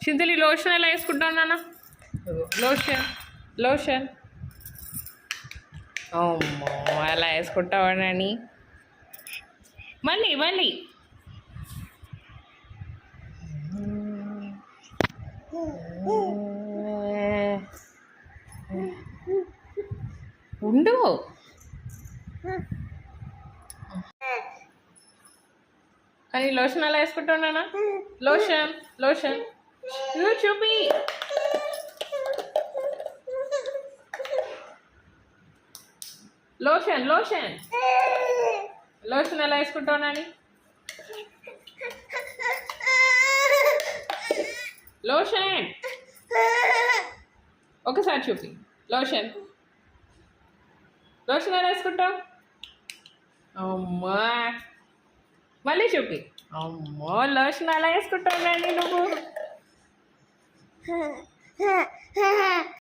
Chintali lotion ఎలా వేసుకుంటావు నాన్న? Lotion lotion అమ్మో అలా వేసుకుంటావాడని మళ్ళీ మళ్ళీ ఉండు. కానీ లోషన్ ఎలా వేసుకుంటావు నాన్న? లోషన్ లోషన్ నువ్వు చూపి. లోషన్ లోషన్ లోషన్ ఎలా వేసుకుంటావు నాని? లోషన్ ఒకసారి చూపి. లోషన్ లోషన్ ఎలా వేసుకుంటావు? అమ్మా మళ్ళీ చూపి. అమ్మో లోషన్ ఎలా వేసుకుంటావు నాని నువ్వు?